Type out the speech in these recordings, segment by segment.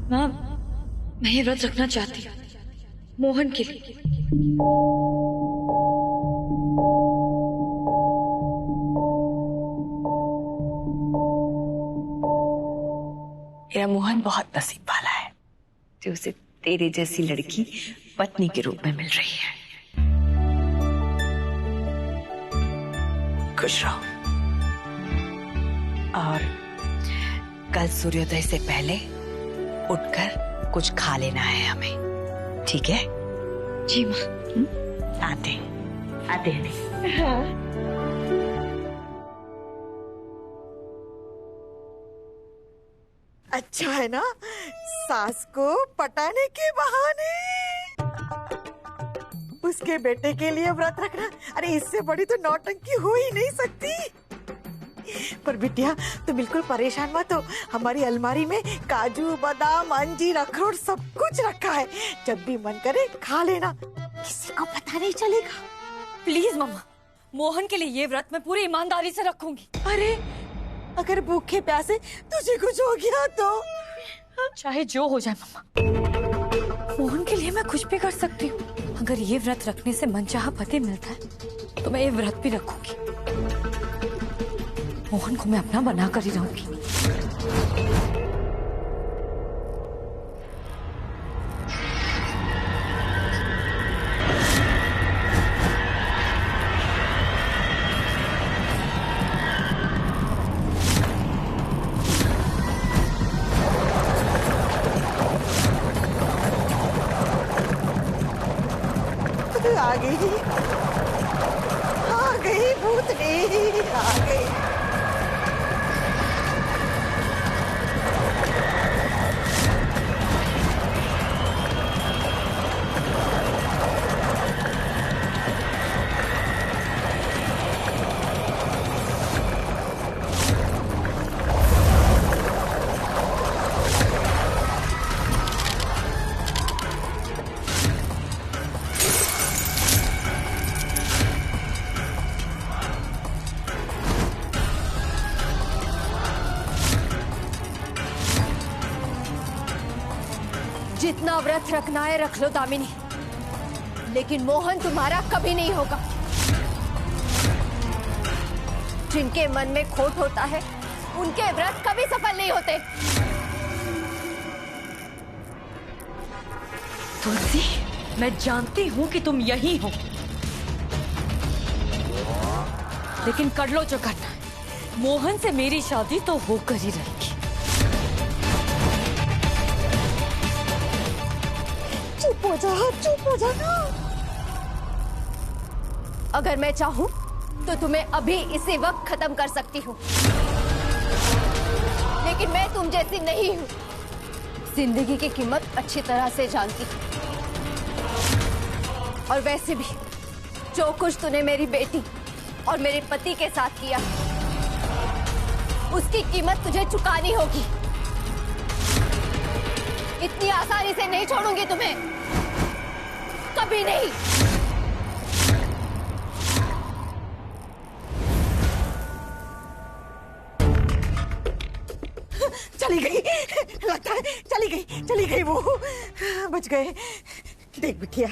माँ, मैं ये व्रत रखना चाहती हूँ मोहन के लिए। मेरा मोहन बहुत नसीब वाला है जो उसे तेरे जैसी लड़की पत्नी के रूप में मिल रही है। खुश रहो और कल सूर्योदय से पहले उठकर कुछ खा लेना है हमें, ठीक है? जी माँ। आते आते हैं। हाँ। अच्छा है ना, सास को पटाने के बहाने उसके बेटे के लिए व्रत रखना। अरे इससे बड़ी तो नौटंकी हो ही नहीं सकती। पर बिटिया तो बिल्कुल परेशान मत हो, हमारी अलमारी में काजू बादाम अंजीर अखरोट सब कुछ रखा है, जब भी मन करे खा लेना, किसी को पता नहीं चलेगा। प्लीज मम्मा, मोहन के लिए ये व्रत मैं पूरी ईमानदारी से रखूंगी। अरे अगर भूखे प्यासे तुझे कुछ हो गया तो? चाहे जो हो जाए मम्मा, मोहन के लिए मैं कुछ भी कर सकती हूँ। अगर ये व्रत रखने से मनचाहा पति मिलता है तो मैं ये व्रत भी रखूंगी। मोहन को मैं अपना बना कर ही रहूंगी। आ गई भूतनी, आ गई। जितना व्रत रखना है रख लो दामिनी, लेकिन मोहन तुम्हारा कभी नहीं होगा। जिनके मन में खोट होता है उनके व्रत कभी सफल नहीं होते। तुलसी, मैं जानती हूँ कि तुम यही हो, लेकिन कर लो जो करना है। मोहन से मेरी शादी तो होकर ही रहेगी। चुप हो जा ना। अगर मैं चाहूं तो तुम्हें अभी इसी वक्त खत्म कर सकती हूँ, लेकिन मैं तुम जैसी नहीं हूँ। जिंदगी की कीमत अच्छी तरह से जानती हूँ। और वैसे भी जो कुछ तूने मेरी बेटी और मेरे पति के साथ किया, उसकी कीमत तुझे चुकानी होगी। इतनी आसानी से नहीं छोड़ूंगी तुम्हें, कभी नहीं। चली गई, लगता है चली गई वो। बच गए। देख बिटिया,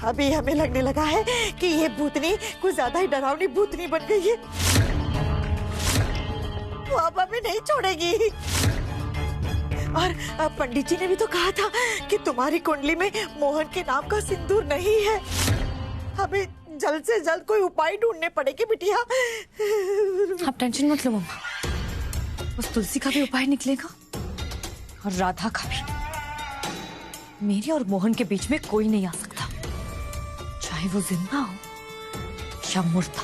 अभी हमें लगने लगा है कि ये भूतनी कुछ ज्यादा ही डरावनी भूतनी बन गई है। वो अब हमें नहीं छोड़ेगी। और पंडित जी ने भी तो कहा था कि तुम्हारी कुंडली में मोहन के नाम का सिंदूर नहीं है। हमें जल्द से जल्द कोई उपाय ढूंढने पड़ेंगे बिटिया। आप टेंशन मत लो मम्मा, उस तुलसी का भी उपाय निकलेगा और राधा का भी। मेरे और मोहन के बीच में कोई नहीं आ सकता, चाहे वो जिंदा हो या मुर्दा।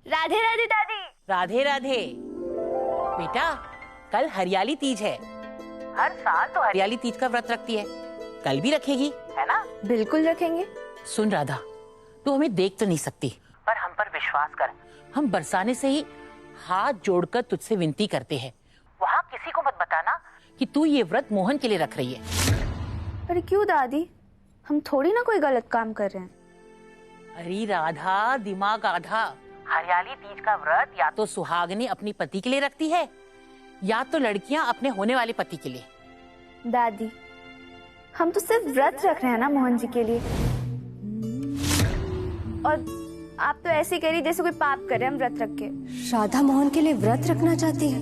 राधे राधे दादी। राधे राधे बेटा, कल हरियाली तीज है। हर साल तो हरियाली तीज का व्रत रखती है, कल भी रखेगी, है ना? बिल्कुल रखेंगे। सुन राधा, तू हमें देख तो नहीं सकती, पर हम पर विश्वास कर। हम बरसाने से ही हाथ जोड़कर तुझसे विनती करते हैं, वहाँ किसी को मत बताना कि तू ये व्रत मोहन के लिए रख रही है। अरे क्यों दादी, हम थोड़ी ना कोई गलत काम कर रहे हैं। अरे राधा, दिमाग आधा। हरियाली तीज का व्रत या तो सुहागनी अपनी पति के लिए रखती है या तो लड़कियां अपने होने वाले पति के लिए। दादी, हम तो सिर्फ व्रत रख रहे हैं ना मोहन जी के लिए। और आप तो ऐसे कह रही जैसे कोई पाप कर रहे हैं हम व्रत रख के। राधा मोहन के लिए व्रत रखना चाहती है?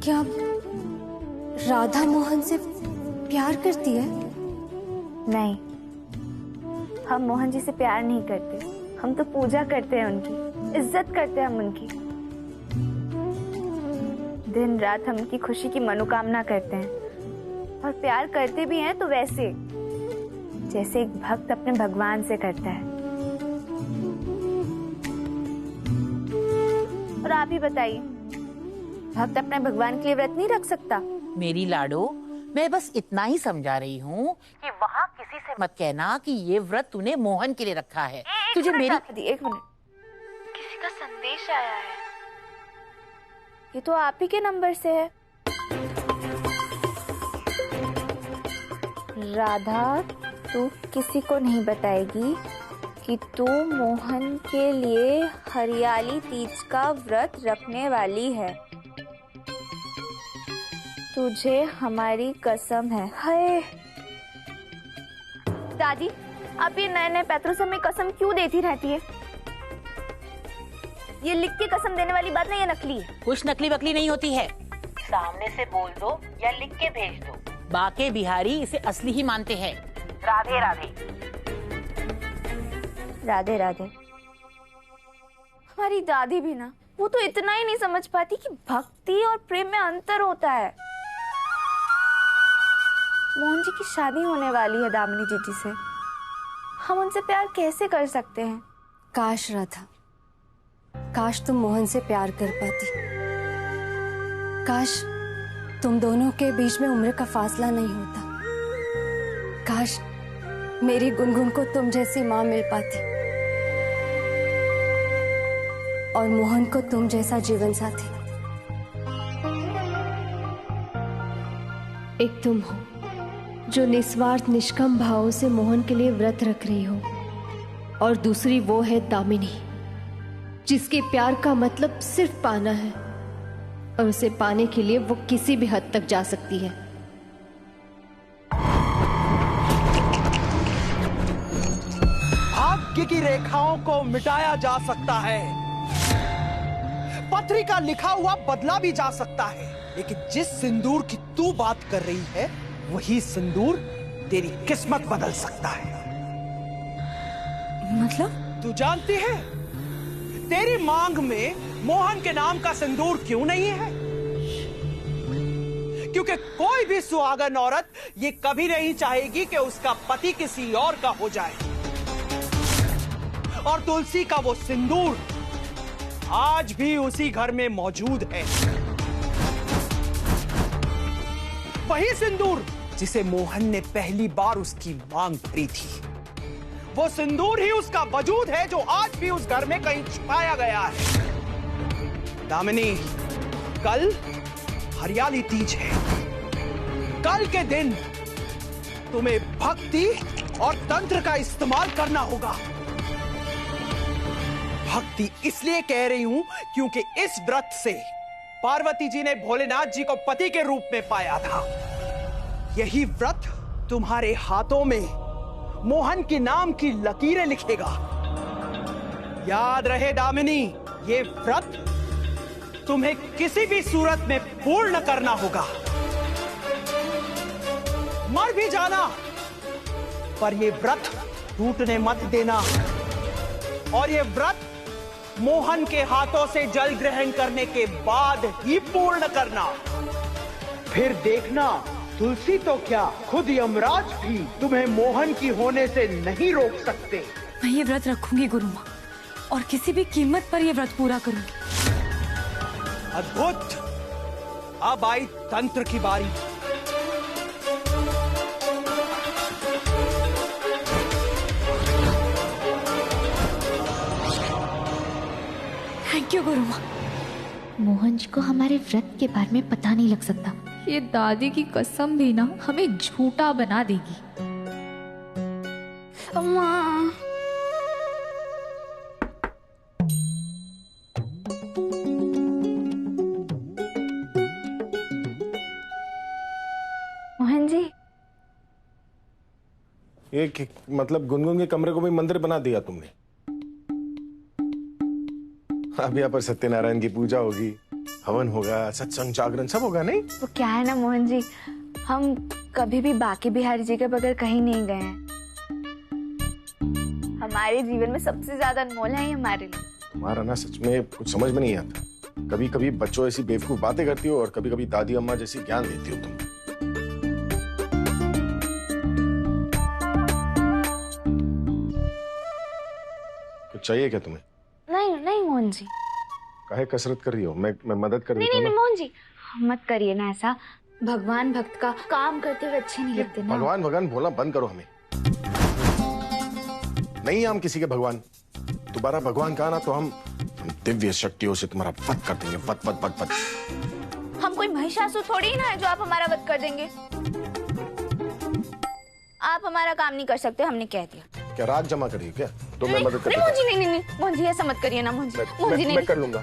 क्या राधा मोहन से प्यार करती है? नहीं, हम मोहन जी से प्यार नहीं करते, हम तो पूजा करते हैं उनकी, इज्जत करते हैं हम उनकी। दिन रात हम उनकी खुशी की मनोकामना करते हैं, और प्यार करते भी हैं तो वैसे जैसे एक भक्त अपने भगवान से करता है। और आप ही बताइए, भक्त अपने भगवान के लिए व्रत नहीं रख सकता? मेरी लाडो, मैं बस इतना ही समझा रही हूँ कि वहाँ किसी से मत कहना कि ये व्रत तूने मोहन के लिए रखा है। तुझे मेरी एक मिनट, किसी का संदेश आया है। ये तो आप ही के नंबर से है। राधा, तू किसी को नहीं बताएगी कि तू मोहन के लिए हरियाली तीज का व्रत रखने वाली है। तुझे हमारी कसम है। हाय दादी, आप ये नए नए पैतरों से हमें कसम क्यों देती रहती है? ये लिख के कसम देने वाली बात नहीं, ये नकली है। कुछ नकली बकली नहीं होती है, सामने से बोल दो या लिख के भेज दो। बाके बिहारी इसे असली ही मानते हैं। राधे राधे। राधे राधे। हमारी दादी भी ना, वो तो इतना ही नहीं समझ पाती कि भक्ति और प्रेम में अंतर होता है। मोहन जी की शादी होने वाली है दामिनी जीजी से, हम उनसे प्यार कैसे कर सकते हैं? काश राधा, काश तुम मोहन से प्यार कर पाती। काश तुम दोनों के बीच में उम्र का फासला नहीं होता। काश मेरी गुनगुन को तुम जैसी माँ मिल पाती और मोहन को तुम जैसा जीवन साथी। एक तुम हो जो निस्वार्थ निष्काम भावों से मोहन के लिए व्रत रख रही हो, और दूसरी वो है दामिनी, जिसके प्यार का मतलब सिर्फ पाना है, और उसे पाने के लिए वो किसी भी हद तक जा सकती है। भाग्य की रेखाओं को मिटाया जा सकता है, पत्री का लिखा हुआ बदला भी जा सकता है, लेकिन जिस सिंदूर की तू बात कर रही है, वही सिंदूर तेरी किस्मत बदल सकता है। मतलब? तू जानती है तेरी मांग में मोहन के नाम का सिंदूर क्यों नहीं है? क्योंकि कोई भी सुहागन औरत ये कभी नहीं चाहेगी कि उसका पति किसी और का हो जाए, और तुलसी का वो सिंदूर आज भी उसी घर में मौजूद है। वही सिंदूर जिसे मोहन ने पहली बार उसकी मांग भरी थी, वो सिंदूर ही उसका वजूद है जो आज भी उस घर में कहीं छुपाया गया है। दामिनी, कल हरियाली तीज है। कल के दिन तुम्हें भक्ति और तंत्र का इस्तेमाल करना होगा। भक्ति इसलिए कह रही हूं क्योंकि इस व्रत से पार्वती जी ने भोलेनाथ जी को पति के रूप में पाया था। यही व्रत तुम्हारे हाथों में मोहन के नाम की लकीरें लिखेगा। याद रहे दामिनी, ये व्रत तुम्हें किसी भी सूरत में पूर्ण करना होगा। मर भी जाना, पर ये व्रत टूटने मत देना। और ये व्रत मोहन के हाथों से जल ग्रहण करने के बाद ही पूर्ण करना। फिर देखना, तुलसी तो क्या, खुद यमराज भी तुम्हें मोहन की होने से नहीं रोक सकते। मैं ये व्रत रखूंगी गुरु माँ, और किसी भी कीमत पर ये व्रत पूरा करूंगी। अद्भुत। अब आई तंत्र की बारी। थैंक यू गुरु माँ। मोहन जी को हमारे व्रत के बारे में पता नहीं लग सकता। ये दादी की कसम भी ना हमें झूठा बना देगी। अम्मा, मतलब गुनगुन के कमरे को भी मंदिर बना दिया तुमने। अब यहाँ पर सत्यनारायण की पूजा होगी, हवन होगा, सत्संग जागरण सब होगा, नहीं? वो क्या है ना मोहन जी, हम कभी भी बाकी बिहारी जी के बगैर कहीं नहीं गए हैं। हमारे जीवन में सबसे ज्यादा अनमोल है ये हमारे लिए। तुम्हारा ना सच में कुछ समझ में नहीं आता। कभी कभी बच्चों ऐसी बेवकूफ बातें करती हो और कभी कभी दादी अम्मा जैसी ज्ञान देती हो तुम। कुछ चाहिए क्या तुम्हें? नहीं नहीं मोहन जी। काहे कसरत कर रही हो? मैं मदद कर नहीं देता हूं नहीं ना। मोहन जी, मत करिए ना ऐसा। भगवान भक्त का काम करते हुए अच्छे नहीं लगते ना। भगवान बोलना बंद करो हमें। नहीं हम किसी के भगवान। दोबारा भगवान कहा ना तो हम दिव्य शक्तियों से तुम्हारा वध कर देंगे। वध। हम कोई महिषासुर थोड़ी ना है जो आप हमारा वध कर देंगे। आप हमारा काम नहीं कर सकते, हमने कह दिया। क्या रात जमा करिए क्या? तो मैं मदद कर नहीं मोहन जी, नहीं मोहन जी ऐसा मत करिए ना मोहन जी। मोहन जी मैं कर लूंगा।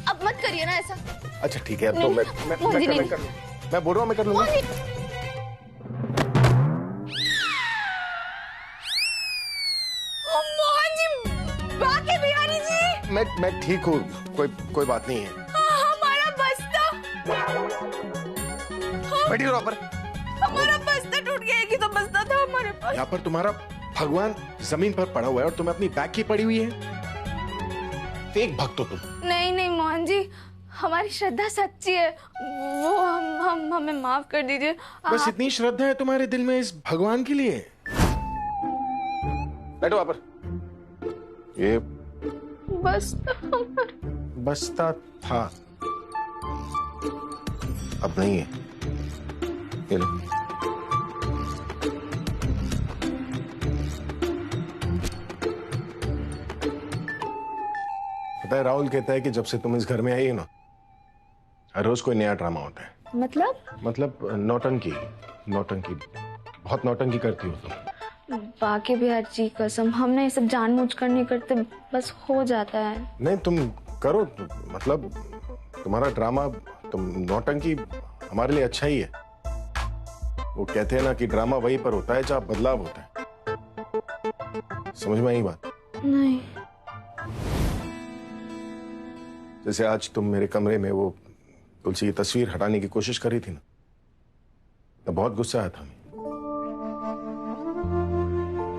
अब मत करिए ना ऐसा। अच्छा ठीक है, अब तो मैं कर लूंगा। मैं बोल रहा हूँ मैं कर लूंगा। मोहन जी, बाकी बिहारी जी। मैं ठीक हूँ, कोई बात नहीं है। हमारा बस्ता। बैठिए यहाँ पर। हमारा बस्ता टूट गया है कि तो बस्ता था हमारे पास। यहाँ पर तुम्हारा भगवान जमीन पर पड़ा हुआ है और तुम्हें अपनी बैग की पड़ी हुई है। फेक भक्त हो तुम। नहीं मोहन जी, हमारी श्रद्धा सच्ची है। वो हम हमें माफ कर दीजिए। बस इतनी श्रद्धा है तुम्हारे दिल में इस भगवान के लिए? बैठो वहां पर। ये बस्ता था, अब नहीं है। ये लो। पता है राहुल कहता है कि जब से तुम इस घर में आई हो ना, हर रोज कोई नया ड्रामा होता है। मतलब नौटंकी बहुत नौटंकी करती हो तुम। बाकी बिहार जी कसम, हमने ये सब जानबूझकर नहीं करते, बस हो जाता है। नहीं तुम करो, मतलब तुम्हारा ड्रामा, तुम नौटंकी हमारे लिए अच्छा ही है। वो कहते हैं ना कि ड्रामा वहीं पर होता है जहाँ बदलाव होता है। समझ में आई बात? नहीं। जैसे आज तुम मेरे कमरे में वो तुलसी की तस्वीर हटाने की कोशिश कर रही थी ना, तो बहुत गुस्सा आया था हमें।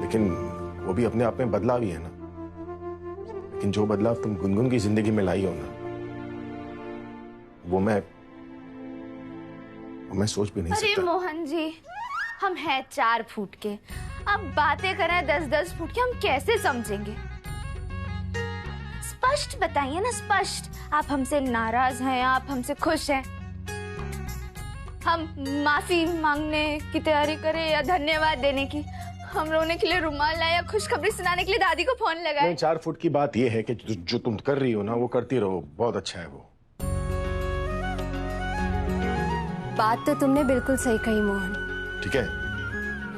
लेकिन वो भी अपने आप में बदलाव ही है ना। लेकिन जो बदलाव तुम गुनगुन की जिंदगी में लाई हो ना, वो मैं सोच भी नहीं सकता। अरे मोहन जी, हम हैं 4 फुट के, अब बातें करें 10-10 फुट की, हम कैसे समझेंगे? स्पष्ट बताइए ना, स्पष्ट। आप हमसे नाराज हैं, आप हमसे खुश हैं? हम माफी मांगने की तैयारी करें या धन्यवाद देने की? हम रोने के लिए रुमाल लाए या खुशखबरी सुनाने के लिए दादी को फोन लगाए? 4 फुट की बात यह है कि जो तुम कर रही हो ना, वो करती रहो, बहुत अच्छा है वो। बात तो तुमने बिल्कुल सही कही मोहन। ठीक है।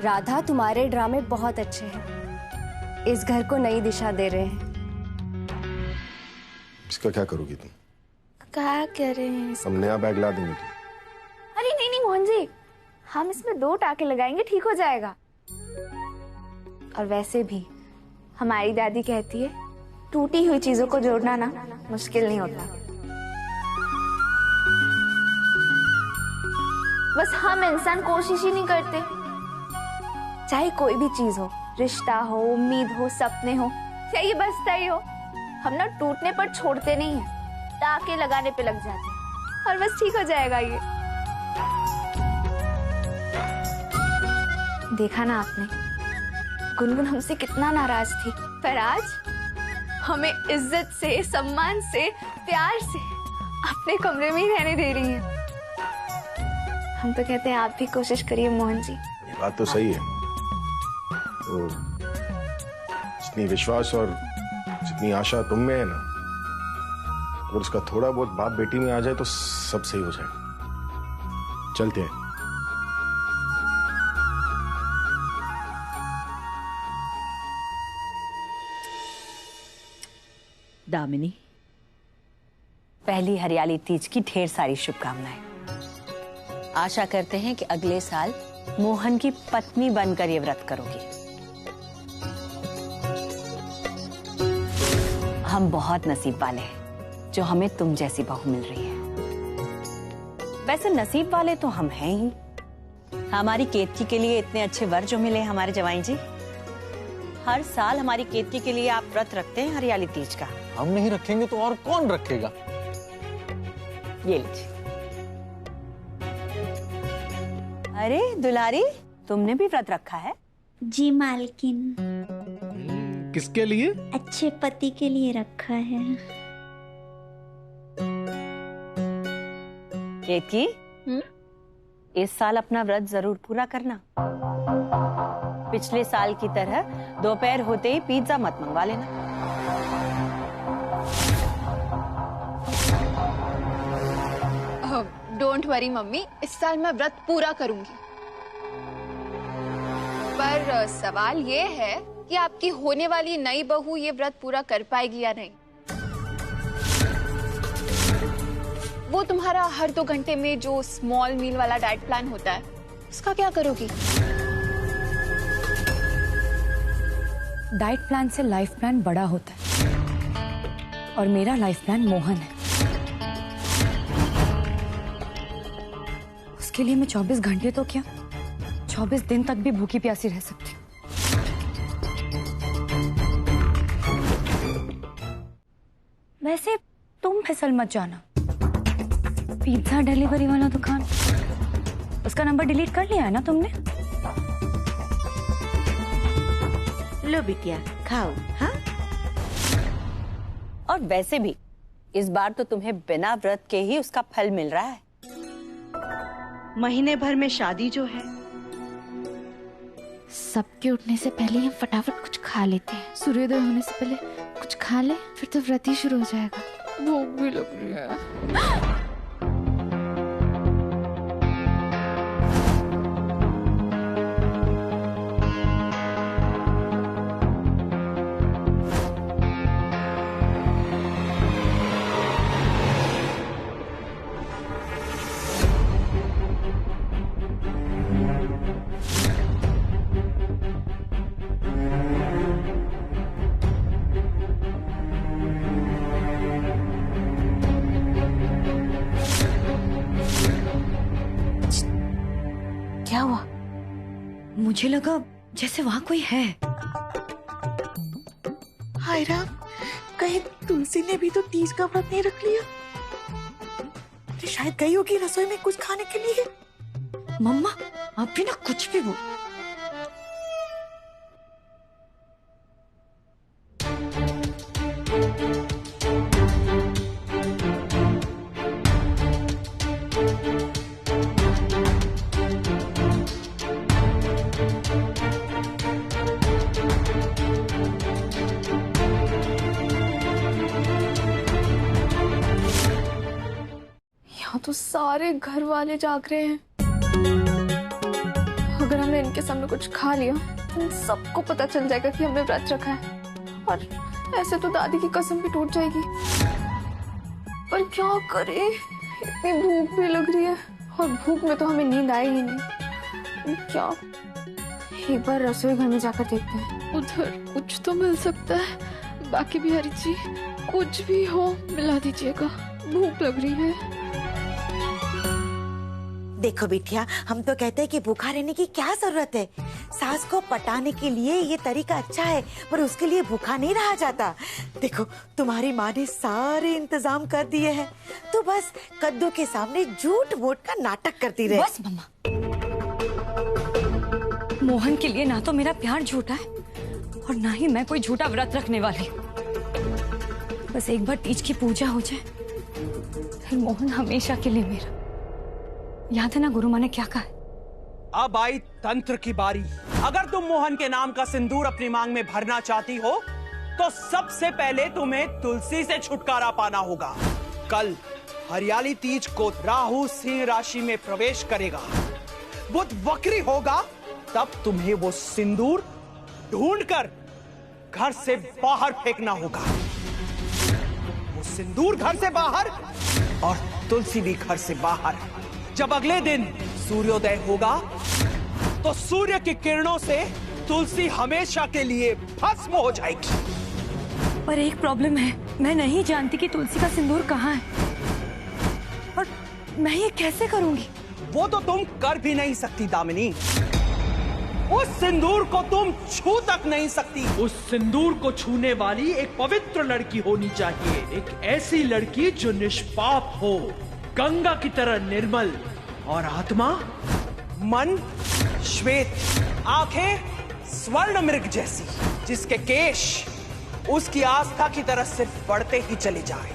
राधा, तुम्हारे ड्रामे बहुत अच्छे हैं, इस घर को नई दिशा दे रहे हैं। इसका क्या करोगी तुम? क्या कह रहे हैं? हम नया बैग ला देंगे तुम। अरे नहीं मोहन जी, हम इसमें 2 टाके लगाएंगे, ठीक हो जाएगा। और वैसे भी हमारी दादी कहती है, टूटी हुई चीजों को जोड़ना ना मुश्किल नहीं होता। बस हम इंसान कोशिश ही नहीं करते। चाहे कोई भी चीज हो, रिश्ता हो, उम्मीद हो, सपने हो, चाहे ये बस्ता ही हो, हम ना टूटने पर छोड़ते नहीं हैं, टाके लगाने पे लग जाते हैं और बस ठीक हो जाएगा ये। देखा ना आपने, गुनगुन हमसे कितना नाराज थी, पर आज हमें इज्जत से, सम्मान से, प्यार से अपने कमरे में ही रहने दे रही है। हम तो कहते हैं आप भी कोशिश करिए मोहन जी। बात तो सही है। तो जितनी विश्वास और जितनी आशा तुम में है ना, अगर उसका थोड़ा बहुत बाप बेटी में आ जाए तो सब सही हो जाएगा। चलते हैं। दामिनी, पहली हरियाली तीज की ढेर सारी शुभकामनाएं। आशा करते हैं कि अगले साल मोहन की पत्नी बनकर ये व्रत करोगी। हम बहुत नसीब वाले हैं जो हमें तुम जैसी बहू मिल रही है। वैसे नसीब वाले तो हम हैं ही। हमारी केतकी के लिए इतने अच्छे वर जो मिले हमारे जवाई जी। हर साल हमारी केतकी के लिए आप व्रत रखते हैं हरियाली तीज का। हम नहीं रखेंगे तो और कौन रखेगा? ये लीजिए। अरे दुलारी, तुमने भी व्रत रखा है? जी मालकिन। किसके लिए? अच्छे पति के लिए रखा है। केतकी, इस साल अपना व्रत जरूर पूरा करना। पिछले साल की तरह दोपहर होते ही पिज्जा मत मंगवा लेना। डोंट वरी मम्मी, इस साल मैं व्रत पूरा करूंगी। पर सवाल ये है कि आपकी होने वाली नई बहू ये व्रत पूरा कर पाएगी या नहीं। वो तुम्हारा हर 2 घंटे में जो स्मॉल मील वाला डाइट प्लान होता है, उसका क्या करोगी? डाइट प्लान से लाइफ प्लान बड़ा होता है और मेरा लाइफ प्लान मोहन है। उसके लिए मैं 24 घंटे तो क्या 24 दिन तक भी भूखी प्यासी रह सकती हूँ। वैसे तुम फिसल मत जाना। पिज्जा डिलीवरी वाला दुकान, उसका नंबर डिलीट कर लिया है ना तुमने? लो बिटिया खाओ। हाँ, और वैसे भी इस बार तो तुम्हें बिना व्रत के ही उसका फल मिल रहा है। महीने भर में शादी जो है। सबके उठने से पहले हम फटाफट कुछ खा लेते हैं। सूर्योदय होने से पहले कुछ खा ले, फिर तो व्रत ही शुरू हो जाएगा। भूख भी लग रही है। क्या हुआ? मुझे लगा जैसे वहां कोई है। हाय राम, कहीं तुलसी ने भी तो तीज का व्रत नहीं रख लिया? तो शायद गई होगी रसोई में कुछ खाने के लिए। मम्मा आप भी ना कुछ भी बोल। यहाँ तो सारे घर वाले जाग रहे हैं। अगर हमने इनके सामने कुछ खा लिया तो इन सबको पता चल जाएगा कि हमने व्रत रखा है, और ऐसे तो दादी की कसम भी टूट जाएगी। पर क्या करें, इतनी भूख भी लग रही है और भूख में तो हमें नींद आए ही नहीं। क्या, एक बार रसोई घर में जाकर देखते हैं। उधर कुछ तो मिल सकता है, बाकी बिहारी जी कुछ भी हो मिला दीजिएगा, भूख लग रही है। देखो बिटिया, हम तो कहते हैं कि भूखा रहने की क्या जरूरत है। सास को पटाने के लिए ये तरीका अच्छा है, पर उसके लिए भूखा नहीं रहा जाता। देखो तुम्हारी माँ ने सारे इंतजाम कर दिए हैं, तो बस कद्दू के सामने झूठ मूठ का नाटक करती रहे। बस मम्मा, मोहन के लिए ना तो मेरा प्यार झूठा है और ना ही मैं कोई झूठा व्रत रखने वाली। बस एक बार तीज की पूजा हो जाए, फिर मोहन हमेशा के लिए मेरा। याद है ना गुरु माँ ने क्या कहा? अब आई तंत्र की बारी। अगर तुम मोहन के नाम का सिंदूर अपनी मांग में भरना चाहती हो तो सबसे पहले तुम्हें तुलसी से छुटकारा पाना होगा। कल हरियाली तीज को राहु सिंह राशि में प्रवेश करेगा, बुध वक्री होगा, तब तुम्हें वो सिंदूर ढूंढकर घर से बाहर फेंकना होगा। वो सिंदूर घर से बाहर और तुलसी भी घर से बाहर। जब अगले दिन सूर्योदय होगा तो सूर्य की किरणों से तुलसी हमेशा के लिए भस्म हो जाएगी। पर एक प्रॉब्लम है, मैं नहीं जानती कि तुलसी का सिंदूर कहाँ है और मैं ये कैसे करूंगी? वो तो तुम कर भी नहीं सकती दामिनी। उस सिंदूर को तुम छू तक नहीं सकती। उस सिंदूर को छूने वाली एक पवित्र लड़की होनी चाहिए, एक ऐसी लड़की जो निष्पाप हो, गंगा की तरह निर्मल, और आत्मा मन श्वेत, आंखें स्वर्ण मृग जैसी, जिसके केश उसकी आस्था की तरह सिर्फ बढ़ते ही चले जाए,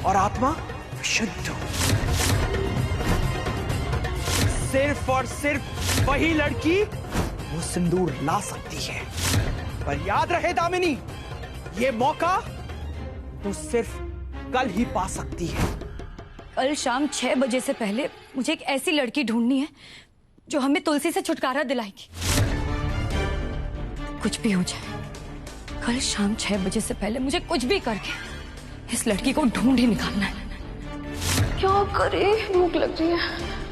और आत्मा शुद्ध हो। सिर्फ और सिर्फ वही लड़की वो सिंदूर ला सकती है। पर याद रहे दामिनी, ये मौका तो सिर्फ कल ही पा सकती है। कल शाम 6 बजे से पहले मुझे एक ऐसी लड़की ढूंढनी है जो हमें तुलसी से छुटकारा दिलाएगी। कुछ भी हो जाए, कल शाम 6 बजे से पहले मुझे कुछ भी करके इस लड़की को ढूंढ ही निकालना है। क्या करे, भूख लग रही है।